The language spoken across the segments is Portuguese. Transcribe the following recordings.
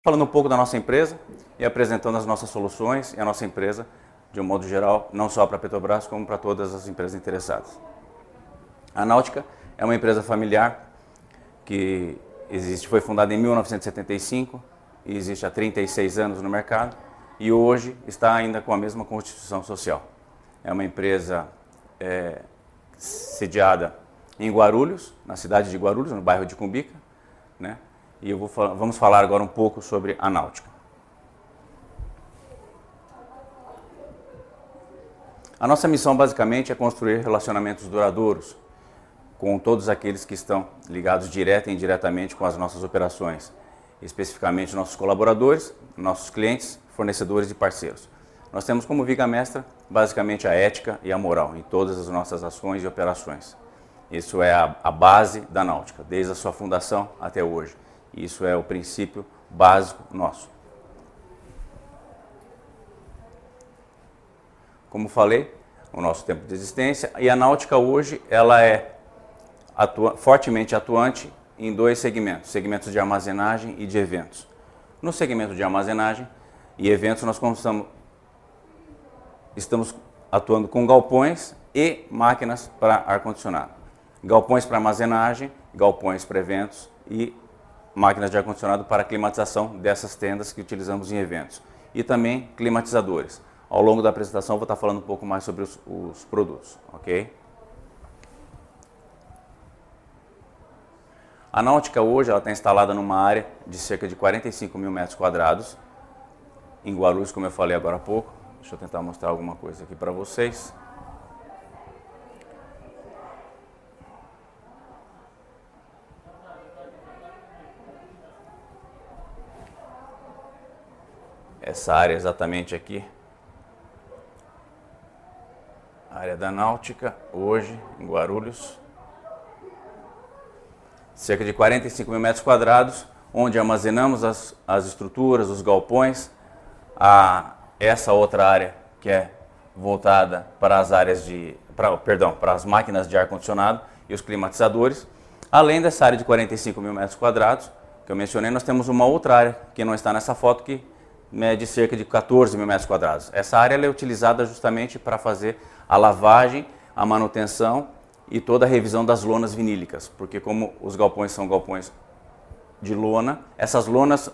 Falando um pouco da nossa empresa e apresentando as nossas soluções e a nossa empresa, de um modo geral, não só para a Petrobras, como para todas as empresas interessadas. A Náutica é uma empresa familiar que foi fundada em 1975 e existe há 36 anos no mercado e hoje está ainda com a mesma constituição social. É uma empresa sediada em Guarulhos, na cidade de Guarulhos, no bairro de Cumbica, né? E vamos falar agora um pouco sobre a Náutica. A nossa missão basicamente é construir relacionamentos duradouros com todos aqueles que estão ligados direta e indiretamente com as nossas operações, especificamente nossos colaboradores, nossos clientes, fornecedores e parceiros. Nós temos como viga mestra basicamente a ética e a moral em todas as nossas ações e operações. Isso é a base da Náutica, desde a sua fundação até hoje. Isso é o princípio básico nosso. Como falei, o nosso tempo de existência e a Náutica hoje ela é fortemente atuante em dois segmentos, segmentos de armazenagem e de eventos. No segmento de armazenagem e eventos nós estamos atuando com galpões e máquinas para ar-condicionado. Galpões para armazenagem, galpões para eventos e máquinas de ar-condicionado para climatização dessas tendas que utilizamos em eventos. E também climatizadores. Ao longo da apresentação eu vou estar falando um pouco mais sobre os produtos, ok? A Náutica hoje ela está instalada numa área de cerca de 45 mil metros quadrados, em Guarulhos, como eu falei agora há pouco. Deixa eu tentar mostrar alguma coisa aqui para vocês. Essa área exatamente aqui, a área da Náutica, hoje em Guarulhos. Cerca de 45 mil metros quadrados, onde armazenamos as estruturas, os galpões, essa outra área que é voltada para as áreas para as máquinas de ar-condicionado e os climatizadores. Além dessa área de 45 mil metros quadrados, que eu mencionei, nós temos uma outra área que não está nessa foto, que mede cerca de 14 mil metros quadrados. Essa área ela é utilizada justamente para fazer a lavagem, a manutenção e toda a revisão das lonas vinílicas, porque como os galpões são galpões de lona, essas lonas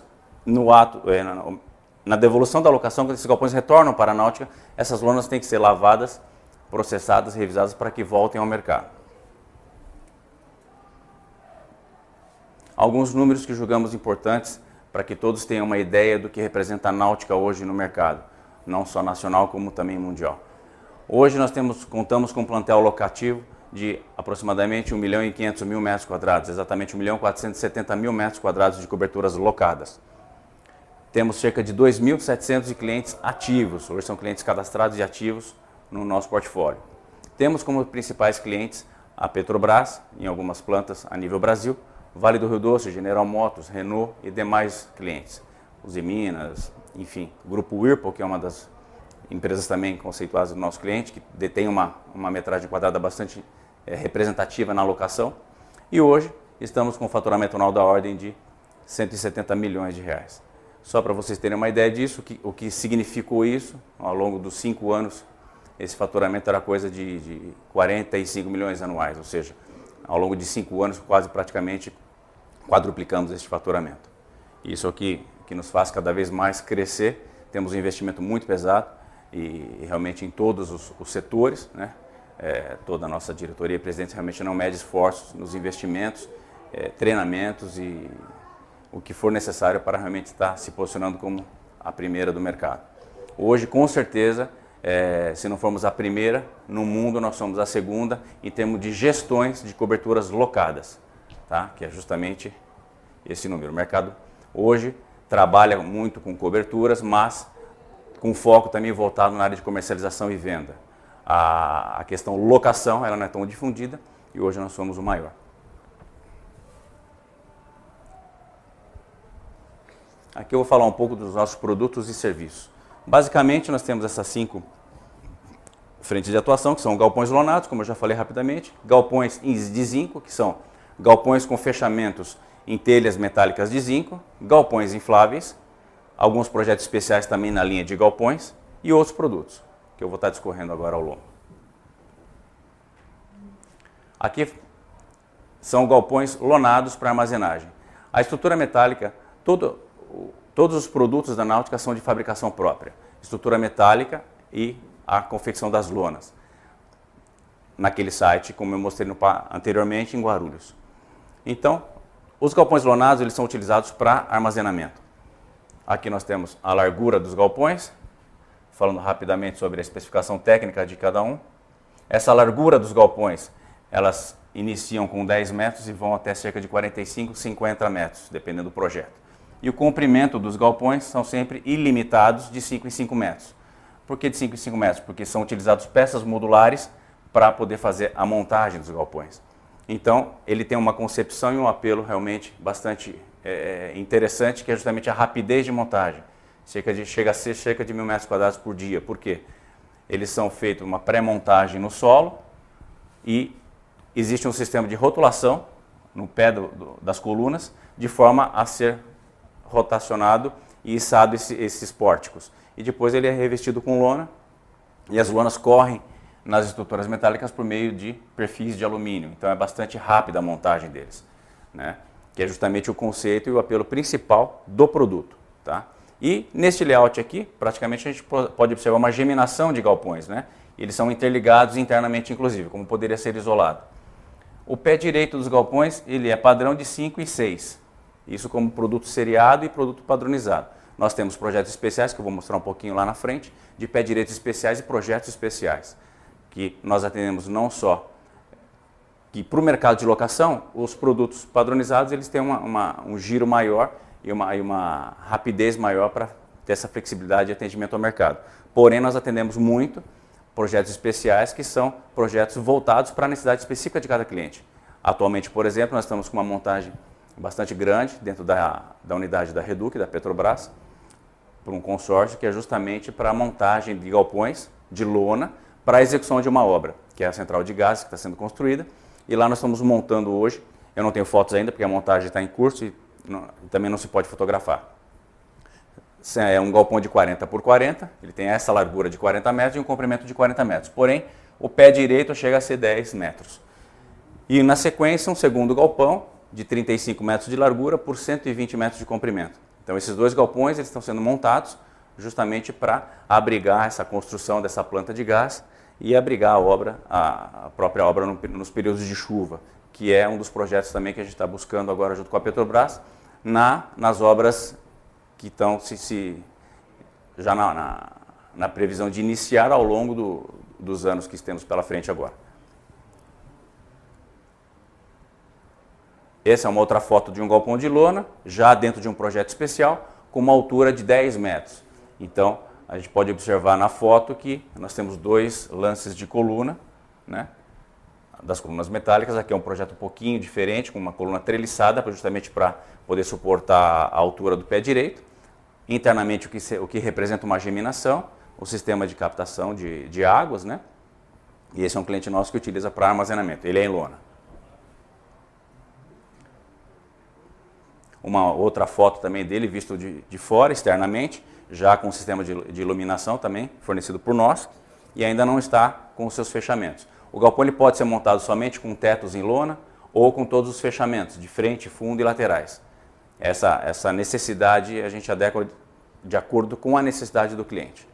na devolução da locação, quando esses galpões retornam para a Náutica, essas lonas têm que ser lavadas, processadas, revisadas para que voltem ao mercado. Alguns números que julgamos importantes para que todos tenham uma ideia do que representa a Náutica hoje no mercado, não só nacional como também mundial. Hoje nós contamos com um plantel locativo de aproximadamente 1.500.000 metros quadrados, exatamente 1.470.000 metros quadrados de coberturas locadas. Temos cerca de 2.700 clientes ativos, hoje são clientes cadastrados e ativos no nosso portfólio. Temos como principais clientes a Petrobras, em algumas plantas a nível Brasil, Vale do Rio Doce, General Motors, Renault e demais clientes. Os Minas, enfim, o Grupo Whirlpool, que é uma das empresas também conceituadas do nosso cliente, que detém uma metragem quadrada bastante representativa na locação. E hoje estamos com um faturamento anual da ordem de 170 milhões de reais. Só para vocês terem uma ideia disso, o que significou isso, ao longo dos 5 anos, esse faturamento era coisa de 45 milhões anuais, ou seja, ao longo de 5 anos, quase praticamente quadruplicamos este faturamento. Isso é o que nos faz cada vez mais crescer. Temos um investimento muito pesado e realmente em todos os setores, né? Toda a nossa diretoria e presidente realmente não mede esforços nos investimentos, treinamentos e o que for necessário para realmente estar se posicionando como a primeira do mercado. Hoje, com certeza, se não formos a primeira no mundo, nós somos a segunda em termos de gestões de coberturas locadas, tá? Que é justamente esse número. O mercado hoje trabalha muito com coberturas, mas com foco também voltado na área de comercialização e venda. A questão locação ela não é tão difundida e hoje nós somos o maior. Aqui eu vou falar um pouco dos nossos produtos e serviços. Basicamente nós temos essas 5 frentes de atuação, que são galpões lonados, como eu já falei rapidamente, galpões de zinco, que são galpões com fechamentos em telhas metálicas de zinco, galpões infláveis alguns projetos especiais também na linha de galpões e outros produtos, que eu vou estar discorrendo agora ao longo. Aqui são galpões lonados para armazenagem. A estrutura metálica, todos os produtos da náutica são de fabricação própria. Estrutura metálica e a confecção das lonas. Naquele site, como eu mostrei anteriormente, em Guarulhos. Então, os galpões lonados eles são utilizados para armazenamento. Aqui nós temos a largura dos galpões, falando rapidamente sobre a especificação técnica de cada um. Essa largura dos galpões, elas iniciam com 10 metros e vão até cerca de 45, 50 metros, dependendo do projeto. E o comprimento dos galpões são sempre ilimitados de 5 em 5 metros. Por que de 5 em 5 metros? Porque são utilizados peças modulares para poder fazer a montagem dos galpões. Então, ele tem uma concepção e um apelo realmente bastante interessante, que é justamente a rapidez de montagem. Chega a ser cerca de 1000 metros quadrados por dia. Por quê? Eles são feitos uma pré-montagem no solo e existe um sistema de rotulação no pé das colunas, de forma a ser rotacionado e içado esses pórticos. E depois ele é revestido com lona, e as lonas correm nas estruturas metálicas por meio de perfis de alumínio. Então é bastante rápida a montagem deles, né? Que é justamente o conceito e o apelo principal do produto. Tá? E neste layout aqui, praticamente a gente pode observar uma geminação de galpões, né? Eles são interligados internamente, inclusive, como poderia ser isolado. O pé direito dos galpões ele é padrão de 5 e 6. Isso como produto seriado e produto padronizado. Nós temos projetos especiais, que eu vou mostrar um pouquinho lá na frente, de pé direitos especiais e projetos especiais, que nós atendemos não só que para o mercado de locação, os produtos padronizados eles têm um giro maior e uma rapidez maior para ter essa flexibilidade de atendimento ao mercado. Porém, nós atendemos muito projetos especiais, que são projetos voltados para a necessidade específica de cada cliente. Atualmente, por exemplo, nós estamos com uma montagem bastante grande dentro da unidade da Reduc, da Petrobras, por um consórcio que é justamente para a montagem de galpões de lona para a execução de uma obra, que é a central de gases que está sendo construída. E lá nós estamos montando hoje, eu não tenho fotos ainda porque a montagem está em curso e também não se pode fotografar. É um galpão de 40 por 40, ele tem essa largura de 40 metros e um comprimento de 40 metros. Porém, o pé direito chega a ser 10 metros. E na sequência, um segundo galpão de 35 metros de largura por 120 metros de comprimento. Então esses dois galpões eles estão sendo montados justamente para abrigar essa construção dessa planta de gás e abrigar a obra, a própria obra nos períodos de chuva, que é um dos projetos também que a gente está buscando agora junto com a Petrobras, nas obras que estão já na previsão de iniciar ao longo dos anos que temos pela frente agora. Essa é uma outra foto de um galpão de lona, já dentro de um projeto especial, com uma altura de 10 metros. Então, a gente pode observar na foto que nós temos dois lances de coluna, né, das colunas metálicas. Aqui é um projeto um pouquinho diferente, com uma coluna treliçada, justamente para poder suportar a altura do pé direito. Internamente, o que representa uma geminação, o sistema de captação de águas, né? E esse é um cliente nosso que utiliza para armazenamento, ele é em lona. Uma outra foto também dele, visto de fora, externamente, já com o sistema de iluminação também, fornecido por nós, e ainda não está com os seus fechamentos. O galpão ele pode ser montado somente com tetos em lona ou com todos os fechamentos, de frente, fundo e laterais. Essa necessidade a gente adequa de acordo com a necessidade do cliente.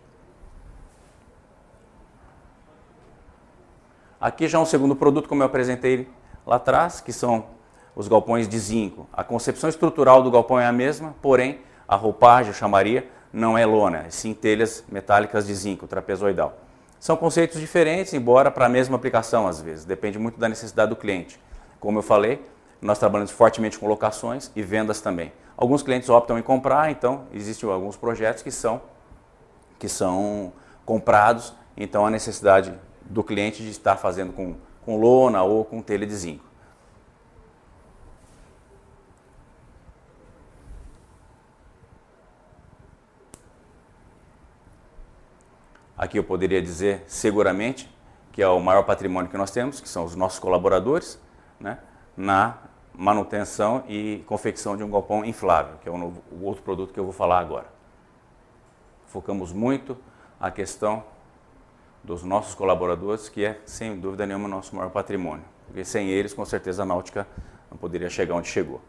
Aqui já um segundo produto, como eu apresentei lá atrás, que são os galpões de zinco. A concepção estrutural do galpão é a mesma, porém a roupagem, a chamaria, não é lona, sim telhas metálicas de zinco, trapezoidal. São conceitos diferentes, embora para a mesma aplicação às vezes, depende muito da necessidade do cliente. Como eu falei, nós trabalhamos fortemente com locações e vendas também. Alguns clientes optam em comprar, então existem alguns projetos que são comprados, então a necessidade do cliente de estar fazendo com lona ou com telha de zinco. Aqui eu poderia dizer seguramente que é o maior patrimônio que nós temos, que são os nossos colaboradores, né, na manutenção e confecção de um galpão inflável, que é o outro produto que eu vou falar agora. focamos muito a questão dos nossos colaboradores, que é, sem dúvida nenhuma, o nosso maior patrimônio. Porque sem eles, com certeza, a náutica não poderia chegar onde chegou.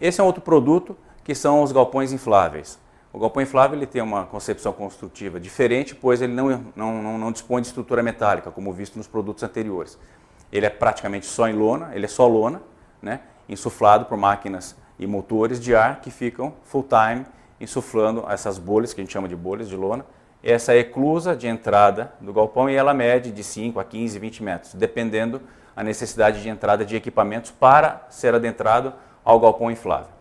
Esse é um outro produto, que são os galpões infláveis. O galpão inflável ele tem uma concepção construtiva diferente, pois ele não dispõe de estrutura metálica, como visto nos produtos anteriores. Ele é praticamente só em lona, ele é só lona, né, insuflado por máquinas e motores de ar que ficam full time insuflando essas bolhas, que a gente chama de bolhas de lona. Essa é a eclusa de entrada do galpão e ela mede de 5 a 15, 20 metros, dependendo a necessidade de entrada de equipamentos para ser adentrado ao galpão inflável.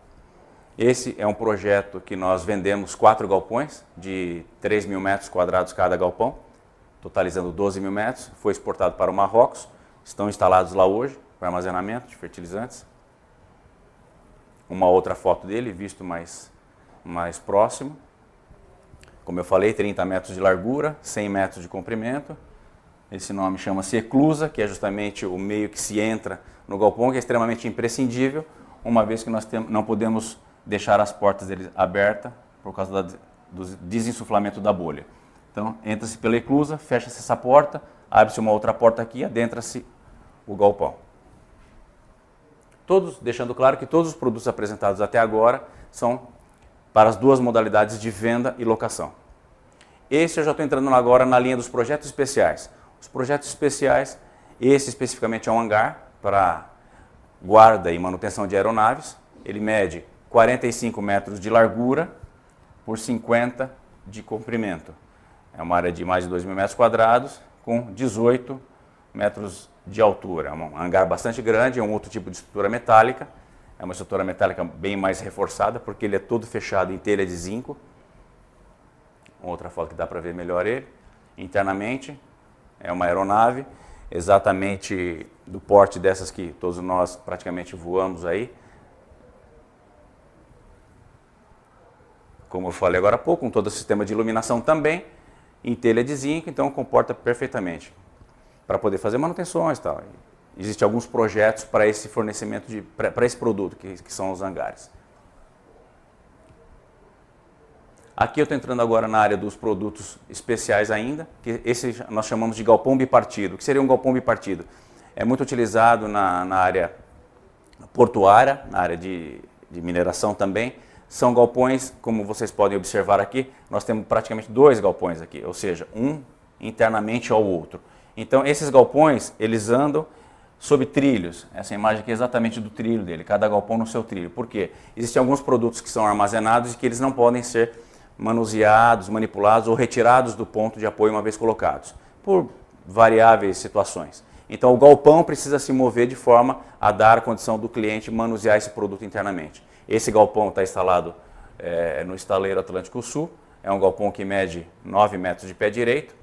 Esse é um projeto que nós vendemos 4 galpões de 3 mil metros quadrados cada galpão, totalizando 12 mil metros, foi exportado para o Marrocos, estão instalados lá hoje para armazenamento de fertilizantes. Uma outra foto dele, visto mais próximo. Como eu falei, 30 metros de largura, 100 metros de comprimento. Esse nome chama-se eclusa, que é justamente o meio que se entra no galpão, que é extremamente imprescindível, uma vez que nós não podemos deixar as portas dele abertas por causa do desinsuflamento da bolha. Então, entra-se pela eclusa, fecha-se essa porta, abre-se uma outra porta aqui e adentra-se o galpão. Deixando claro que todos os produtos apresentados até agora são para as duas modalidades de venda e locação. Esse eu já estou entrando agora na linha dos projetos especiais. Os projetos especiais, esse especificamente é um hangar para guarda e manutenção de aeronaves. Ele mede 45 metros de largura por 50 de comprimento. É uma área de mais de 2 mil metros quadrados com 18 metros de altura. É um hangar bastante grande, é um outro tipo de estrutura metálica. É uma estrutura metálica bem mais reforçada, porque ele é todo fechado em telha de zinco. Outra foto que dá para ver melhor ele. Internamente, é uma aeronave, exatamente do porte dessas que todos nós praticamente voamos aí. Como eu falei agora há pouco, com todo o sistema de iluminação também, em telha de zinco, então comporta perfeitamente para poder fazer manutenções e tal. Existem alguns projetos para esse fornecimento, para esse produto, que são os hangares. Aqui eu estou entrando agora na área dos produtos especiais ainda, que esse nós chamamos de galpão bipartido. O que seria um galpão bipartido? É muito utilizado na área portuária, na área de mineração também. São galpões, como vocês podem observar aqui, nós temos praticamente 2 galpões aqui, ou seja, um internamente ao outro. Então esses galpões, eles andam sob trilhos. Essa imagem aqui é exatamente do trilho dele, cada galpão no seu trilho. Por quê? Existem alguns produtos que são armazenados e que eles não podem ser manuseados, manipulados ou retirados do ponto de apoio uma vez colocados, por variáveis situações. Então o galpão precisa se mover de forma a dar a condição do cliente manusear esse produto internamente. Esse galpão está instalado no estaleiro Atlântico Sul, é um galpão que mede 9 metros de pé direito,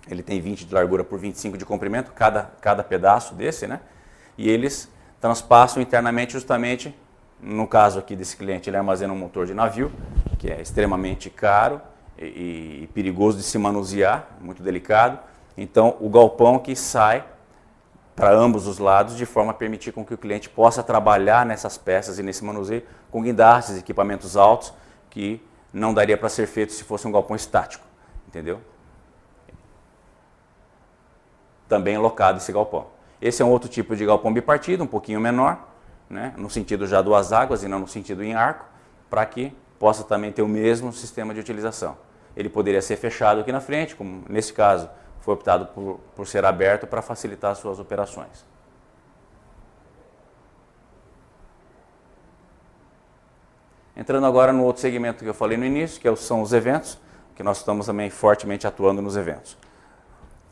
ele tem 20 de largura por 25 de comprimento, cada pedaço desse, né? E eles transpassam internamente justamente, no caso aqui desse cliente, ele armazena um motor de navio, que é extremamente caro e perigoso de se manusear, muito delicado. Então, o galpão que sai para ambos os lados, de forma a permitir com que o cliente possa trabalhar nessas peças e nesse manuseio com guindastes, equipamentos altos, que não daria para ser feito se fosse um galpão estático, entendeu? Também locado esse galpão. Esse é um outro tipo de galpão bipartido, um pouquinho menor, né, no sentido já 2 águas e não no sentido em arco, para que possa também ter o mesmo sistema de utilização. Ele poderia ser fechado aqui na frente, como nesse caso foi optado por ser aberto para facilitar as suas operações. Entrando agora no outro segmento que eu falei no início, que são os eventos, que nós estamos também fortemente atuando nos eventos.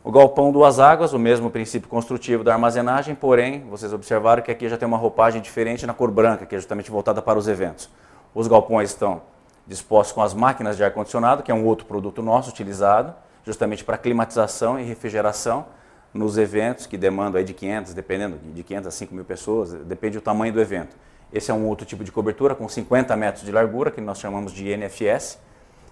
O galpão 2 águas, o mesmo princípio construtivo da armazenagem, porém, vocês observaram que aqui já tem uma roupagem diferente na cor branca, que é justamente voltada para os eventos. Os galpões estão dispostos com as máquinas de ar-condicionado, que é um outro produto nosso utilizado, justamente para climatização e refrigeração nos eventos que demandam aí de 500, dependendo de 500 a 5 mil pessoas, depende do tamanho do evento. Esse é um outro tipo de cobertura com 50 metros de largura, que nós chamamos de NFS.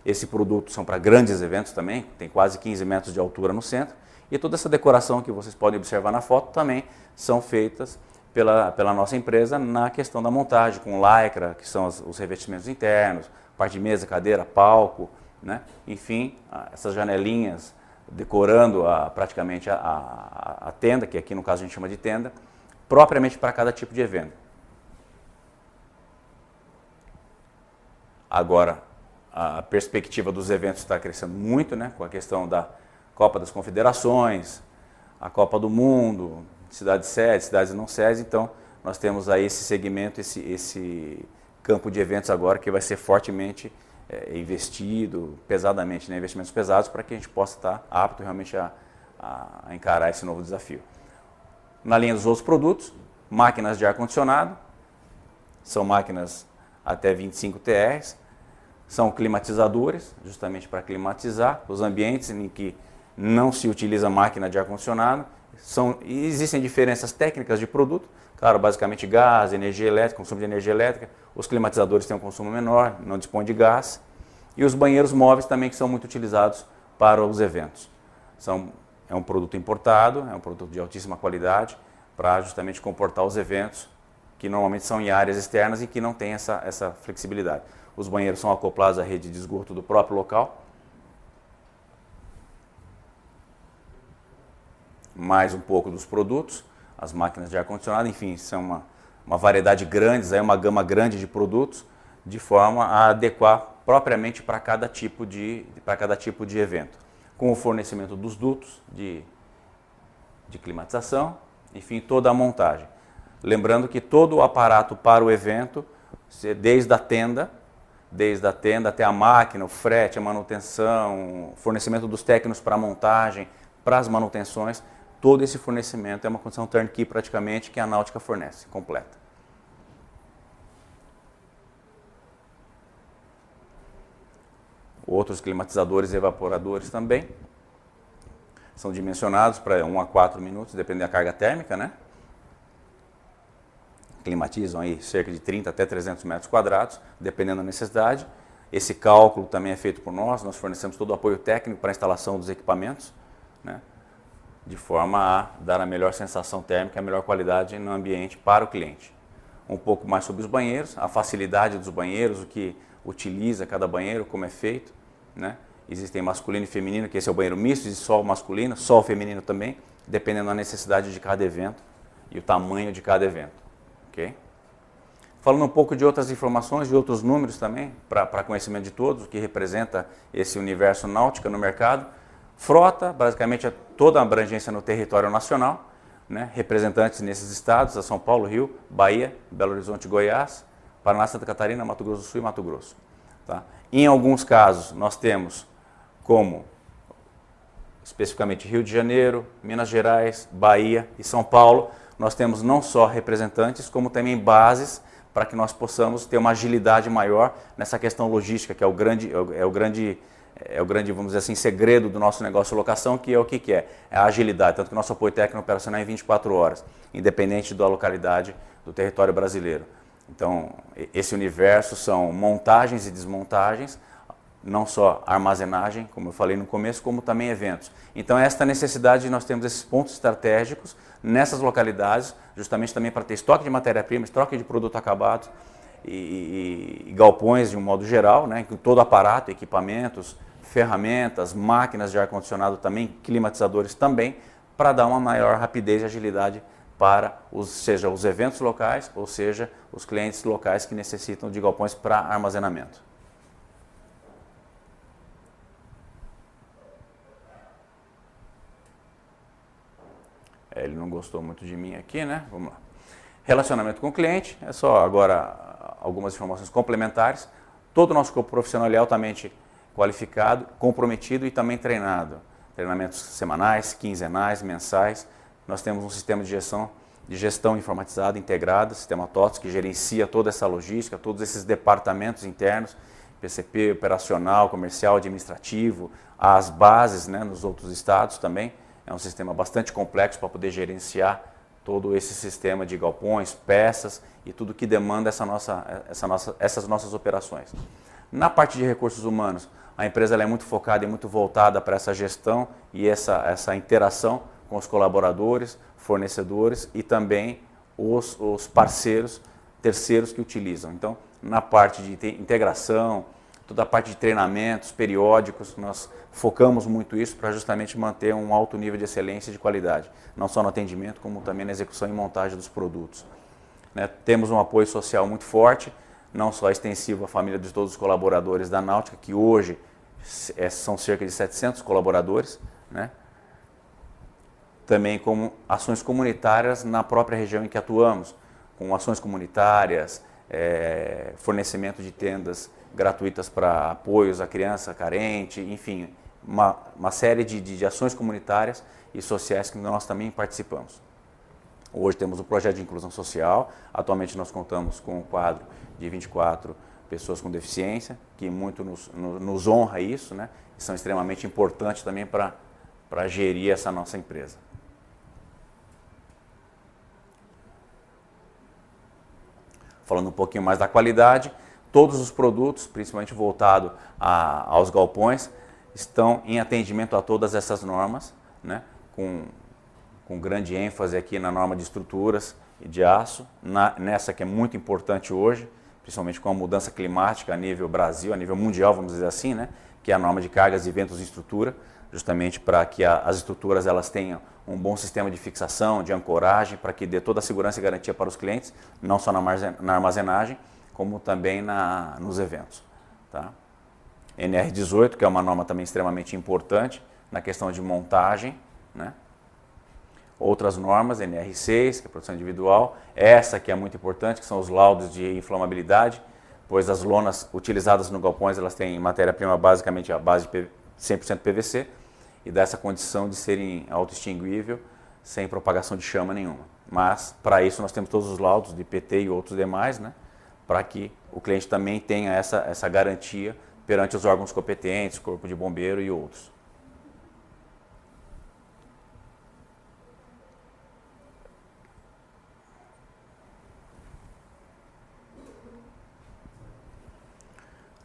Esse produto são para grandes eventos também, tem quase 15 metros de altura no centro. E toda essa decoração que vocês podem observar na foto também são feitas pela nossa empresa na questão da montagem, com lycra, que são os revestimentos internos, parte de mesa, cadeira, palco, né? Enfim, essas janelinhas decorando praticamente a tenda, que aqui no caso a gente chama de tenda, propriamente para cada tipo de evento. Agora, a perspectiva dos eventos está crescendo muito, né, com a questão da Copa das Confederações, a Copa do Mundo, cidades-sede, cidades não sedes, então nós temos aí esse segmento, esse campo de eventos agora que vai ser fortemente investido, pesadamente, né, investimentos pesados, para que a gente possa estar apto realmente a encarar esse novo desafio. Na linha dos outros produtos, máquinas de ar-condicionado, são máquinas até 25 TRs, são climatizadores, justamente para climatizar os ambientes em que não se utiliza máquina de ar-condicionado. Existem diferenças técnicas de produto, claro, basicamente gás, energia elétrica, consumo de energia elétrica. Os climatizadores têm um consumo menor, não dispõem de gás. E os banheiros móveis também, que são muito utilizados para os eventos. É um produto importado, é um produto de altíssima qualidade, para justamente comportar os eventos, que normalmente são em áreas externas e que não tem essa flexibilidade. Os banheiros são acoplados à rede de esgoto do próprio local. Mais um pouco dos produtos, as máquinas de ar-condicionado, enfim, são uma variedade grande, uma gama grande de produtos, de forma a adequar propriamente para cada tipo de evento. Com o fornecimento dos dutos de climatização, enfim, toda a montagem. Lembrando que todo o aparato para o evento, desde a tenda até a máquina, o frete, a manutenção, o fornecimento dos técnicos para a montagem, para as manutenções, todo esse fornecimento é uma condição turnkey praticamente que a Náutica fornece, completa. Outros climatizadores e evaporadores também são dimensionados para 1 a 4 minutos, dependendo da carga térmica, né? Climatizam aí cerca de 30 até 300 metros quadrados, dependendo da necessidade. Esse cálculo também é feito por nós fornecemos todo o apoio técnico para a instalação dos equipamentos, né? De forma a dar a melhor sensação térmica, a melhor qualidade no ambiente para o cliente. Um pouco mais sobre os banheiros, a facilidade dos banheiros, o que utiliza cada banheiro, como é feito, né? Existem masculino e feminino, que esse é o banheiro misto, existe só o masculino, só o feminino também, dependendo da necessidade de cada evento e o tamanho de cada evento. Okay? Falando um pouco de outras informações, de outros números também, para conhecimento de todos, o que representa esse universo Náutica no mercado. Frota, basicamente, é toda a abrangência no território nacional, né? Representantes nesses estados, a São Paulo, Rio, Bahia, Belo Horizonte, Goiás, Paraná, Santa Catarina, Mato Grosso do Sul e Mato Grosso. Tá? Em alguns casos, nós temos como, especificamente, Rio de Janeiro, Minas Gerais, Bahia e São Paulo, nós temos não só representantes, como também bases para que nós possamos ter uma agilidade maior nessa questão logística, que é o grande, vamos dizer assim, segredo do nosso negócio de locação, que é o que é? É a agilidade, tanto que o nosso apoio técnico operacional é em 24 horas, independente da localidade do território brasileiro. Então, esse universo são montagens e desmontagens, não só armazenagem, como eu falei no começo, como também eventos. Então, esta necessidade de nós termos esses pontos estratégicos nessas localidades, justamente também para ter estoque de matéria-prima, estoque de produto acabado e galpões de um modo geral, né, com todo aparato, equipamentos, ferramentas, máquinas de ar-condicionado também, climatizadores também, para dar uma maior rapidez e agilidade para seja os eventos locais, ou seja, os clientes locais que necessitam de galpões para armazenamento. Ele não gostou muito de mim aqui, né? Vamos lá. Relacionamento com o cliente, é só agora algumas informações complementares. Todo o nosso corpo profissional é altamente qualificado, comprometido e também treinado. Treinamentos semanais, quinzenais, mensais. Nós temos um sistema de gestão informatizada, integrada, sistema TOTS, que gerencia toda essa logística, todos esses departamentos internos, PCP, operacional, comercial, administrativo, as bases, né, nos outros estados também. É um sistema bastante complexo para poder gerenciar todo esse sistema de galpões, peças e tudo que demanda essas nossas operações. Na parte de recursos humanos, a empresa ela é muito focada e muito voltada para essa gestão e essa interação com os colaboradores, fornecedores e também os parceiros, terceiros que utilizam. Então, na parte de integração, toda a parte de treinamentos periódicos, nós focamos muito isso para justamente manter um alto nível de excelência e de qualidade, não só no atendimento, como também na execução e montagem dos produtos. Né? Temos um apoio social muito forte, não só extensivo à família de todos os colaboradores da Náutica, que hoje são cerca de 700 colaboradores, né? Também como ações comunitárias na própria região em que atuamos, com ações comunitárias, fornecimento de tendas gratuitas para apoios à criança carente, enfim, uma série de ações comunitárias e sociais que nós também participamos. Hoje temos o projeto de inclusão social, atualmente nós contamos com um quadro de 24 pessoas com deficiência, que muito nos honra isso, né? E são extremamente importantes também para gerir essa nossa empresa. Falando um pouquinho mais da qualidade, todos os produtos, principalmente voltado aos galpões, estão em atendimento a todas essas normas, né? Com grande ênfase aqui na norma de estruturas e de aço, nessa que é muito importante hoje, principalmente com a mudança climática a nível Brasil, a nível mundial, vamos dizer assim, né? Que é a norma de cargas e ventos de estrutura, justamente para que as estruturas elas tenham um bom sistema de fixação, de ancoragem, para que dê toda a segurança e garantia para os clientes, não só na armazenagem, como também nos eventos. Tá? NR18, que é uma norma também extremamente importante na questão de montagem, né? Outras normas, NR6, que é produção individual, essa que é muito importante, que são os laudos de inflamabilidade, pois as lonas utilizadas no galpões, elas têm matéria-prima basicamente a base de 100% PVC, e dá essa condição de serem auto-extinguível, sem propagação de chama nenhuma. Mas, para isso, nós temos todos os laudos de PT e outros demais, né, para que o cliente também tenha essa garantia perante os órgãos competentes, Corpo de Bombeiro e outros.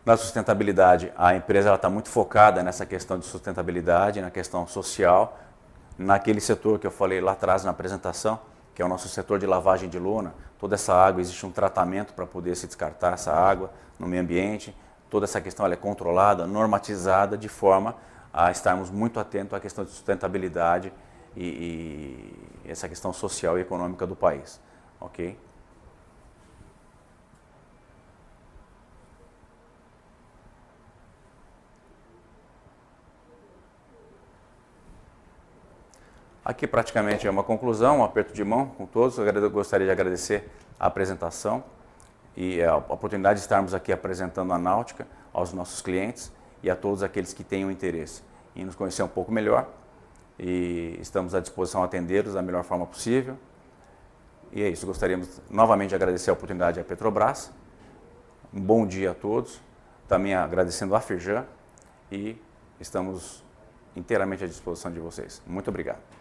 Na sustentabilidade, a empresa está muito focada nessa questão de sustentabilidade, na questão social, naquele setor que eu falei lá atrás na apresentação, que é o nosso setor de lavagem de lona. Toda essa água, existe um tratamento para poder se descartar essa água no meio ambiente. Toda essa questão ela é controlada, normatizada, de forma a estarmos muito atentos à questão de sustentabilidade e essa questão social e econômica do país. Ok? Aqui praticamente é uma conclusão, um aperto de mão com todos. Eu gostaria de agradecer a apresentação e a oportunidade de estarmos aqui apresentando a Náutica aos nossos clientes e a todos aqueles que tenham interesse em nos conhecer um pouco melhor. E estamos à disposição a atendê-los da melhor forma possível. E é isso, gostaríamos novamente de agradecer a oportunidade à Petrobras. Um bom dia a todos, também agradecendo a Firjan e estamos inteiramente à disposição de vocês. Muito obrigado.